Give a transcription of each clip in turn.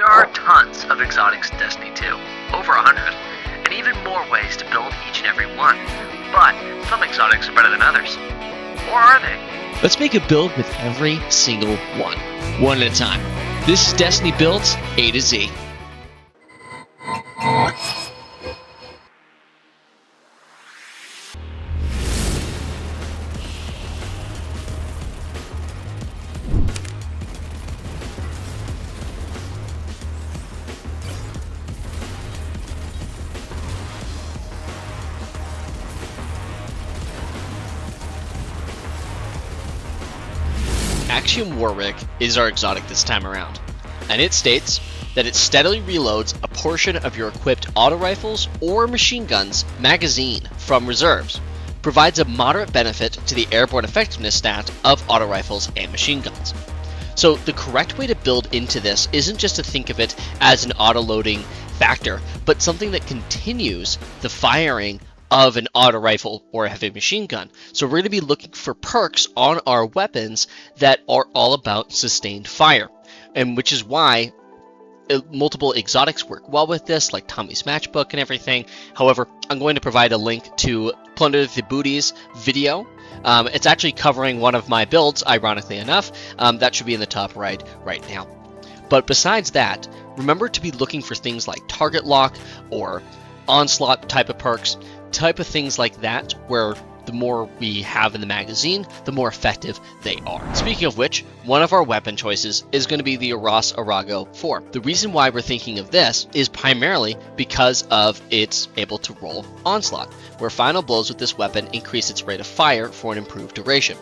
are tons of exotics in Destiny 2, over 100, and even more ways to build each and every one. But some exotics are better than others. Or are they? Let's make a build with every single one at a time. This is Destiny Builds A to Z. Actium War Rig is our exotic this time around, and it states that it steadily reloads a portion of your equipped auto rifles or machine guns magazine from reserves, provides a moderate benefit to the airborne effectiveness stat of auto rifles and machine guns. So the correct way to build into this isn't just to think of it as an auto-loading factor, but something that continues the firing of an auto rifle or a heavy machine gun. So we're going to be looking for perks on our weapons that are all about sustained fire, and which is why multiple exotics work well with this, like Tommy's Matchbook and everything. However, I'm going to provide a link to Plunder the Booty's video. It's actually covering one of my builds, ironically enough. That should be in the top right now. But besides that, remember to be looking for things like target lock or onslaught type of perks, type of things like that, where the more we have in the magazine, the more effective they are. Speaking of which, one of our weapon choices is going to be the Aras Arago 4. The reason why we're thinking of this is primarily because of its able to roll onslaught, where final blows with this weapon increase its rate of fire for an improved duration.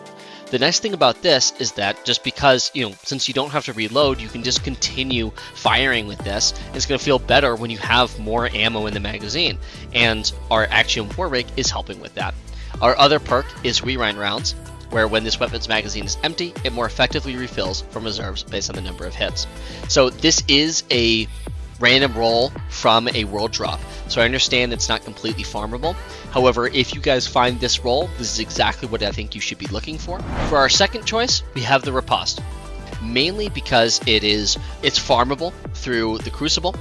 The nice thing about this is that just because, since you don't have to reload, you can just continue firing with this. It's going to feel better when you have more ammo in the magazine, and our Actium War Rig is helping with that. Our other perk is Rewind Rounds, where when this weapon's magazine is empty, it more effectively refills from reserves based on the number of hits. So this is a random roll from a world drop, so I understand it's not completely farmable. However, if you guys find this roll, this is exactly what I think you should be looking for. For our second choice, we have the Riposte, mainly because it's farmable through the Crucible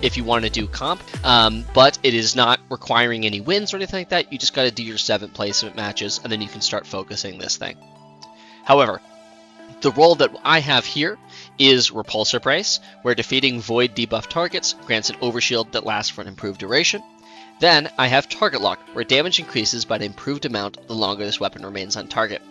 if you want to do comp, but it is not requiring any wins or anything like that. You just got to do your 7 placement matches, and then you can start focusing this thing. However, the role that I have here is Repulsor Brace, where defeating void debuff targets grants an overshield that lasts for an improved duration. Then I have Target Lock, where damage increases by an improved amount the longer this weapon remains on target.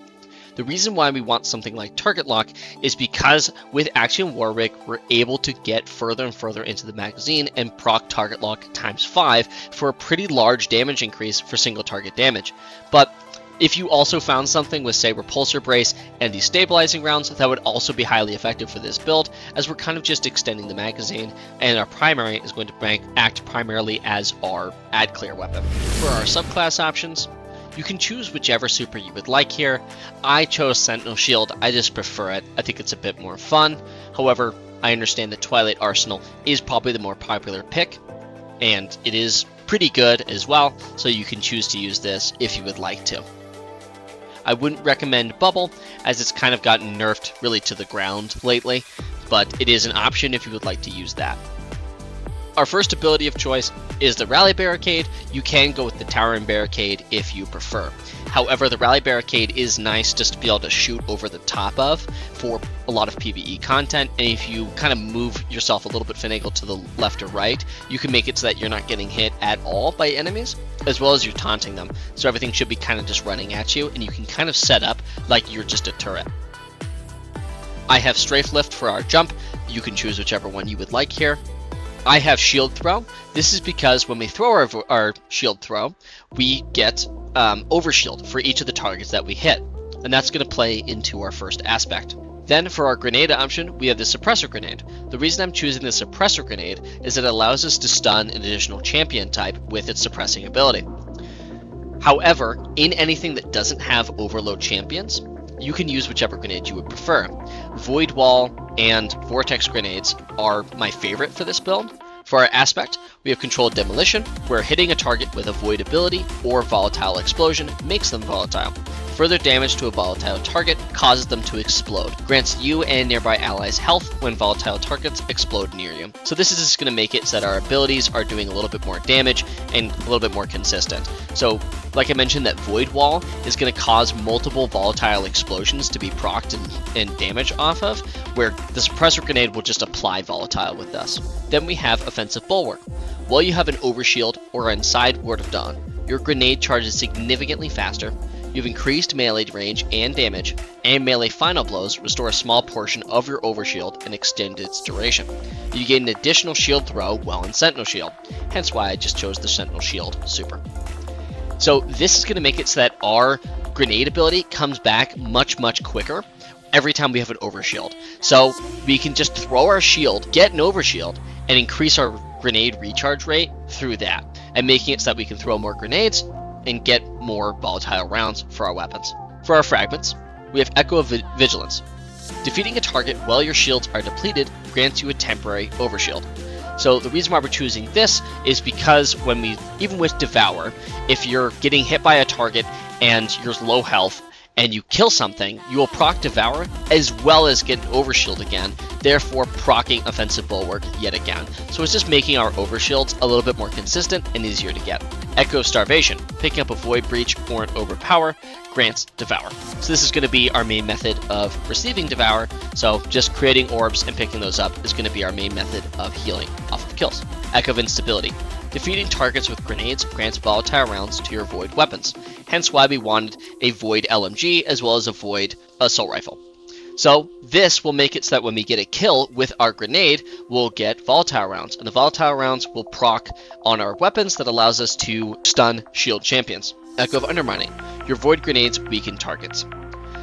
The reason why we want something like Target Lock is because with Actium War Rig, we're able to get further and further into the magazine and proc Target Lock times 5 for a pretty large damage increase for single target damage. But if you also found something with, say, Repulsor Brace and destabilizing rounds, that would also be highly effective for this build, as we're kind of just extending the magazine, and our primary is going to act primarily as our add clear weapon. For our subclass options, you can choose whichever super you would like here. I chose Sentinel Shield. I just prefer it. I think it's a bit more fun. However, I understand that Twilight Arsenal is probably the more popular pick, and it is pretty good as well, so you can choose to use this if you would like to. I wouldn't recommend Bubble, as it's kind of gotten nerfed really to the ground lately, but it is an option if you would like to use that. Our first ability of choice is the Rally Barricade. You can go with the Towering Barricade if you prefer. However, the Rally Barricade is nice just to be able to shoot over the top of for a lot of PvE content, and if you kind of move yourself a little bit finagled to the left or right, you can make it so that you're not getting hit at all by enemies, as well as you're taunting them. So everything should be kind of just running at you, and you can kind of set up like you're just a turret. I have Strafe Lift for our jump. You can choose whichever one you would like here. I have Shield Throw. This is because when we throw our Shield Throw, we get Overshield for each of the targets that we hit, and that's going to play into our first aspect. Then for our grenade option, we have the Suppressor Grenade. The reason I'm choosing the Suppressor Grenade is that it allows us to stun an additional champion type with its suppressing ability. However, in anything that doesn't have Overload champions, you can use whichever grenade you would prefer. Void Wall and Vortex Grenades are my favorite for this build. For our aspect, we have Controlled Demolition, where hitting a target with a Void ability or Volatile Explosion makes them volatile. Further damage to a volatile target causes them to explode. Grants you and nearby allies health when volatile targets explode near you. So this is just going to make it so that our abilities are doing a little bit more damage and a little bit more consistent. So like I mentioned, that Void Wall is going to cause multiple volatile explosions to be procced and damage off of, where the Suppressor Grenade will just apply volatile with us. Then we have Offensive Bulwark. While you have an Overshield or inside Ward of Dawn, your grenade charges significantly faster, you have increased melee range and damage, and melee final blows restore a small portion of your Overshield and extend its duration. You gain an additional shield throw while in Sentinel Shield, hence why I just chose the Sentinel Shield super. So this is going to make it so that our grenade ability comes back much quicker every time we have an Overshield. So we can just throw our shield, get an Overshield, and increase our grenade recharge rate through that, and making it so that we can throw more grenades and get more volatile rounds for our weapons. For our fragments, we have Echo of Vigilance. Defeating a target while your shields are depleted grants you a temporary Overshield. So the reason why we're choosing this is because even with Devour, if you're getting hit by a target and you're low health and you kill something, you will proc Devour as well as get an Overshield again, therefore proccing Offensive Bulwark yet again. So it's just making our Overshields a little bit more consistent and easier to get. Echo of Starvation. Picking up a Void Breach or an Overpower grants Devour. So this is going to be our main method of receiving Devour, so just creating orbs and picking those up is going to be our main method of healing off of kills. Echo of Instability. Defeating targets with grenades grants volatile rounds to your Void weapons, hence why we wanted a Void LMG as well as a Void Assault Rifle. So this will make it so that when we get a kill with our grenade, we'll get volatile rounds, and the volatile rounds will proc on our weapons that allows us to stun shield champions. Echo of Undermining. Your Void grenades weaken targets.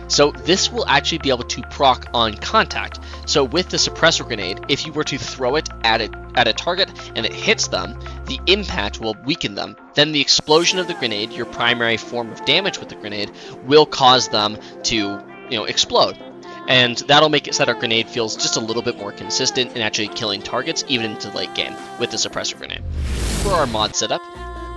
So this will actually be able to proc on contact. So with the Suppressor Grenade, if you were to throw it at a target and it hits them, the impact will weaken them. Then the explosion of the grenade, your primary form of damage with the grenade, will cause them to, explode. And that'll make it so that our grenade feels just a little bit more consistent in actually killing targets even into late game with the Suppressor Grenade. For our mod setup,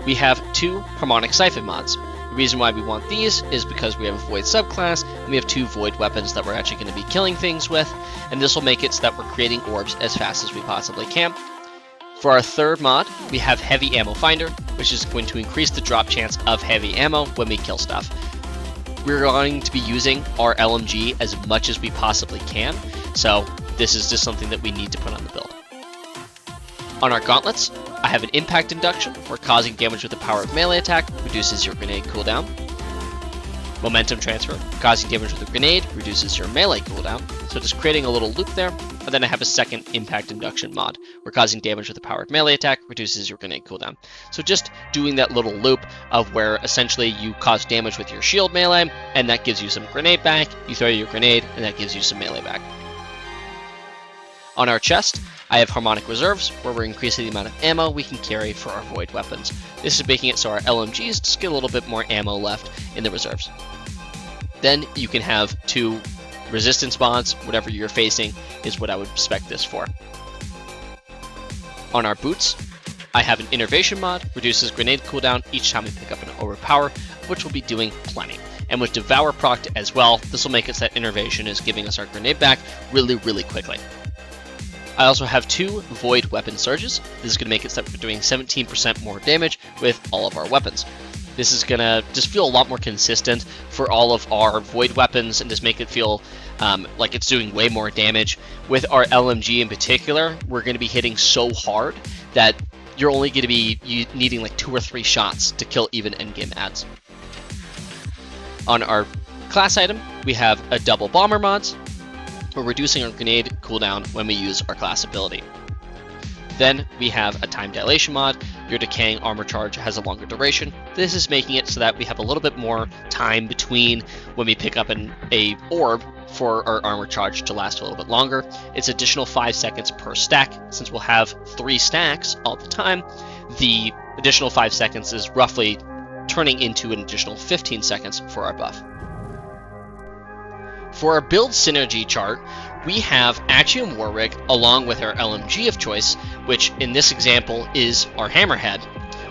we have 2 Harmonic Siphon mods. The reason why we want these is because we have a Void subclass, and we have 2 Void weapons that we're actually going to be killing things with, and this will make it so that we're creating orbs as fast as we possibly can. For our third mod, we have Heavy Ammo Finder, which is going to increase the drop chance of heavy ammo when we kill stuff. We're going to be using our LMG as much as we possibly can, so this is just something that we need to put on the build. On our gauntlets, I have an Impact Induction, where causing damage with the power of melee attack reduces your grenade cooldown. Momentum Transfer, causing damage with a grenade reduces your melee cooldown, so just creating a little loop there. And then I have a second Impact Induction mod, where causing damage with the power of melee attack reduces your grenade cooldown. So just doing that little loop of where essentially you cause damage with your shield melee, and that gives you some grenade back, you throw your grenade, and that gives you some melee back. On our chest, I have Harmonic Reserves, where we're increasing the amount of ammo we can carry for our Void weapons. This is making it so our LMGs just get a little bit more ammo left in the reserves. Then you can have 2 resistance mods, whatever you're facing is what I would spec this for. On our boots, I have an Innervation mod, reduces grenade cooldown each time we pick up an Overpower, which we'll be doing plenty. And with Devour procced as well, this will make it so that Innervation is giving us our grenade back really quickly. I also have 2 Void Weapon Surges. This is going to make it so that we're doing 17% more damage with all of our weapons. This is going to just feel a lot more consistent for all of our Void weapons and just make it feel like it's doing way more damage. With our LMG in particular, we're going to be hitting so hard that you're only going to be needing like 2 or 3 shots to kill even endgame adds. On our class item, we have a double bomber mods. We're reducing our grenade cooldown when we use our class ability. Then we have a time dilation mod. Your decaying armor charge has a longer duration. This is making it so that we have a little bit more time between when we pick up a orb for our armor charge to last a little bit longer. It's additional 5 seconds per stack. Since we'll have 3 stacks all the time, the additional 5 seconds is roughly turning into an additional 15 seconds for our buff. For our build synergy chart, we have Actium War Rig along with our LMG of choice, which in this example is our Hammerhead,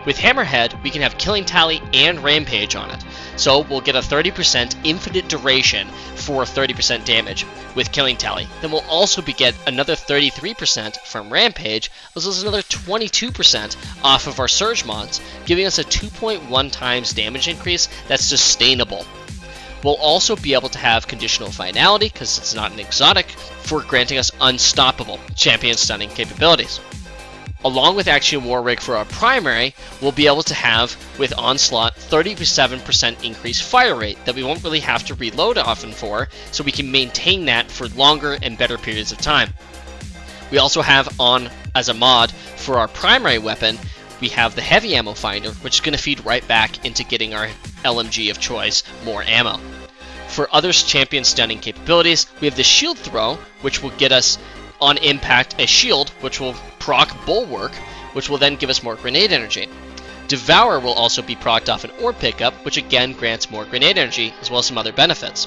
With Hammerhead, we can have Killing Tally and Rampage on it, so we'll get a 30% infinite duration for 30% damage with Killing Tally. Then we'll also get another 33% from Rampage, as well as another 22% off of our Surge mods, giving us a 2.1 times damage increase that's sustainable. We'll also be able to have Conditional Finality, because it's not an exotic, for granting us unstoppable champion stunning capabilities. Along with Actium War Rig for our primary, we'll be able to have, with Onslaught, 37% increased fire rate that we won't really have to reload often for, so we can maintain that for longer and better periods of time. We also have on, as a mod, for our primary weapon, we have the Heavy Ammo Finder, which is going to feed right back into getting our LMG of choice more ammo. For other champion stunning capabilities, we have the Shield Throw, which will get us on impact a shield, which will proc Bulwark, which will then give us more grenade energy. Devour will also be procced off an Orb Pickup, which again grants more grenade energy, as well as some other benefits.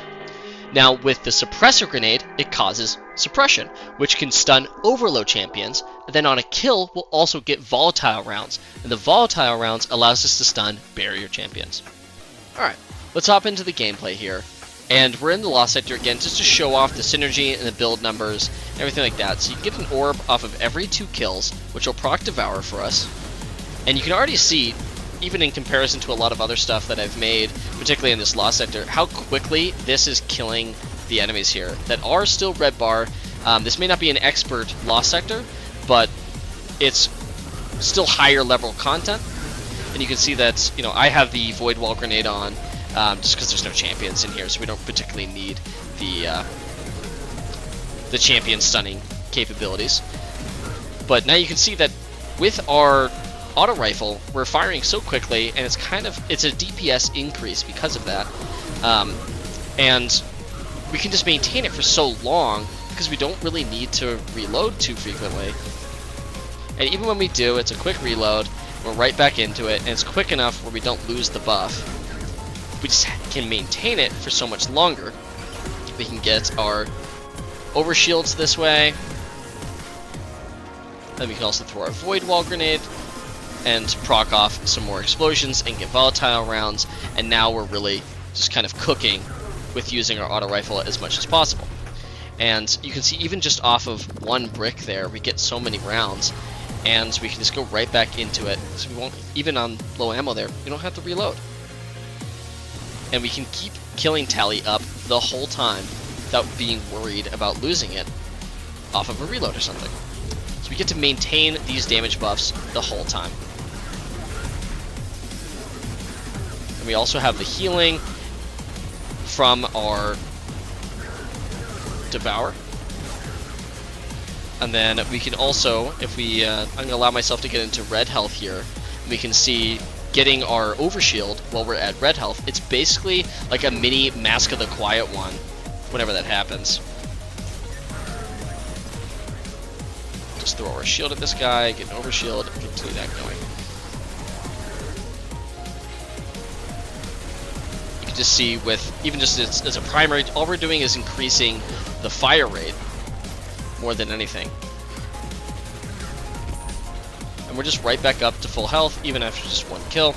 Now, with the Suppressor Grenade, it causes Suppression, which can stun Overload champions, and then on a kill, we'll also get Volatile Rounds, and the Volatile Rounds allows us to stun Barrier champions. Alright, let's hop into the gameplay here. And we're in the Lost Sector again, just to show off the synergy and the build numbers, and everything like that. So you get an orb off of every 2 kills, which will proc Devour for us. And you can already see, even in comparison to a lot of other stuff that I've made, particularly in this Lost Sector, how quickly this is killing the enemies here that are still red bar. This may not be an expert Lost Sector, but it's still higher level content. And you can see that, you know, I have the Void Wall Grenade on, just because there's no champions in here, so we don't particularly need the champion stunning capabilities. But now you can see that with our auto rifle, we're firing so quickly, and it's a DPS increase because of that. And we can just maintain it for so long because we don't really need to reload too frequently. And even when we do, it's a quick reload, we're right back into it, and it's quick enough where we don't lose the buff. We just can maintain it for so much longer. We can get our overshields this way. Then we can also throw our Void Wall Grenade and proc off some more explosions and get volatile rounds. And now we're really just kind of cooking with using our auto rifle as much as possible. And you can see even just off of 1 brick there, we get so many rounds. And we can just go right back into it. So we won't, even on low ammo there, we don't have to reload. And we can keep Killing Tally up the whole time without being worried about losing it off of a reload or something. So we get to maintain these damage buffs the whole time. And we also have the healing from our Devour. And then we can also, if we, I'm going to allow myself to get into red health here, we can see getting our overshield while we're at red health. It's basically like a mini Mask of the Quiet One, whenever that happens. Just throw our shield at this guy, get an overshield, and continue that going. You can just see with, even just as a primary, all we're doing is increasing the fire rate more than anything. And we're just right back up to full health, even after just 1 kill.